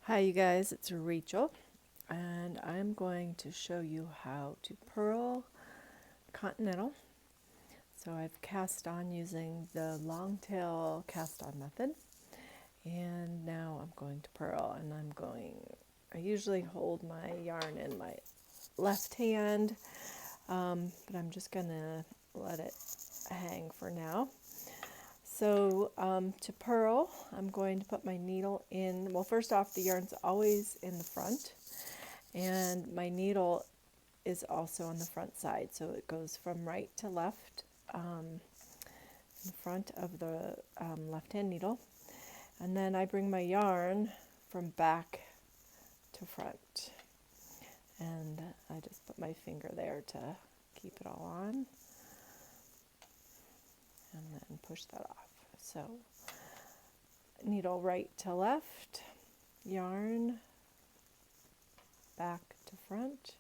Hi you guys, it's Rachel and I'm going to show you how to purl Continental. So I've cast on using the long tail cast on method and now I'm going to purl and I usually hold my yarn in my left hand, but I'm just gonna let it hang for now. So to purl, I'm going to put my needle in. Well, first off, the yarn's always in the front, and my needle is also on the front side. So it goes from right to left in front of the left-hand needle. And then I bring my yarn from back to front. And I just put my finger there to keep it all on. And then push that off. So needle right to left, yarn back to front,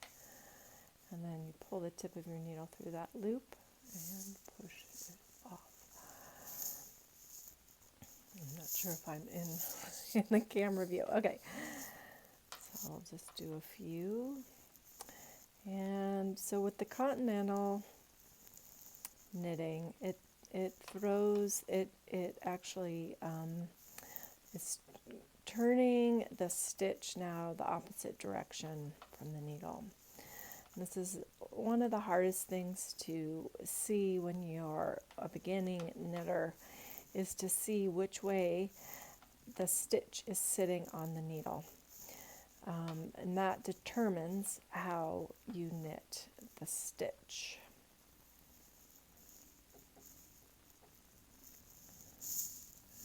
and then you pull the tip of your needle through that loop and push it off. I'm not sure if I'm in the camera view. Okay, so I'll just do a few. And so with the Continental knitting, it actually is turning the stitch now the opposite direction from the needle. And this is one of the hardest things to see when you're a beginning knitter, is to see which way the stitch is sitting on the needle. And that determines how you knit the stitch.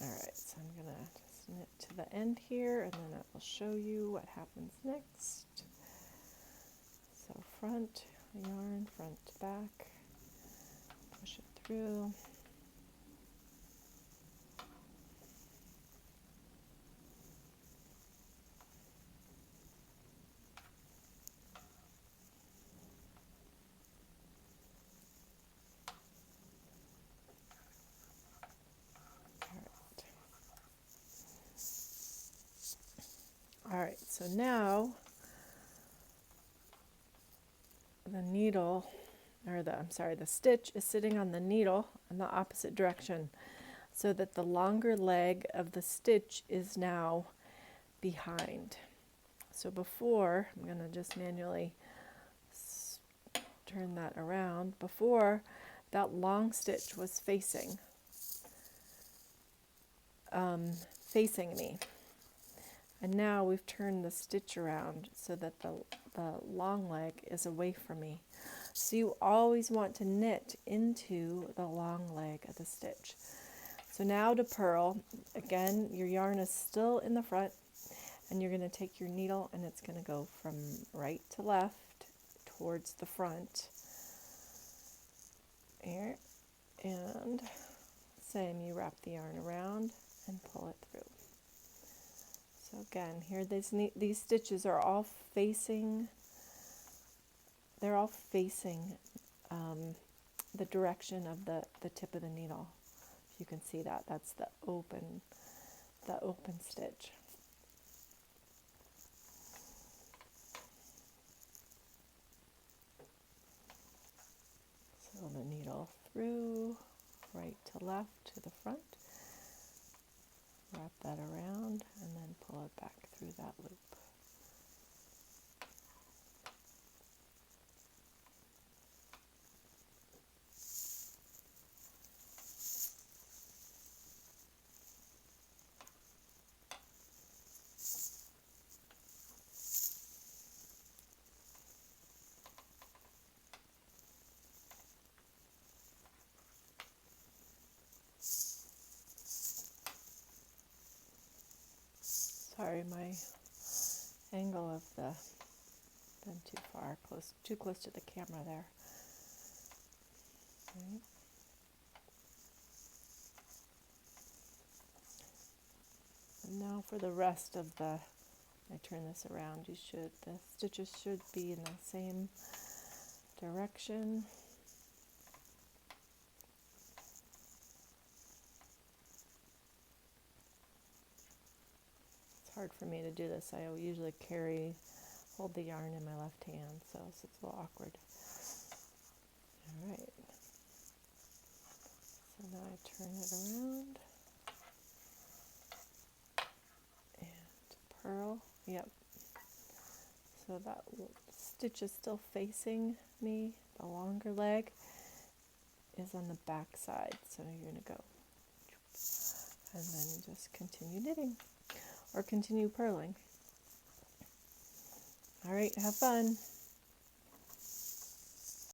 Alright, so I'm going to just knit to the end here, and then I will show you what happens next. So front yarn, front to back, push it through. Alright, so now the stitch is sitting on the needle in the opposite direction, so that the longer leg of the stitch is now behind. So before, I'm going to just manually turn that around. Before, that long stitch was facing me. And now we've turned the stitch around so that the long leg is away from me. So you always want to knit into the long leg of the stitch. So now to purl, again, your yarn is still in the front, and you're going to take your needle and it's going to go from right to left towards the front. Here, and same, you wrap the yarn around and pull it through. So again, here these stitches are all facing, the direction of the tip of the needle. If you can see that, that's the open stitch. So the needle through, right to left to the front, wrap that around, and then pull it back through that loop. Sorry, my angle of been too close to the camera there. Right. And now for the rest of I turn this around, the stitches should be in the same direction. hard for me to do this. I usually hold the yarn in my left hand, so it's a little awkward. All right. So now I turn it around and purl. Yep. So that stitch is still facing me. The longer leg is on the back side. So you're going to go and then just continue knitting or continue purling. All right, have fun.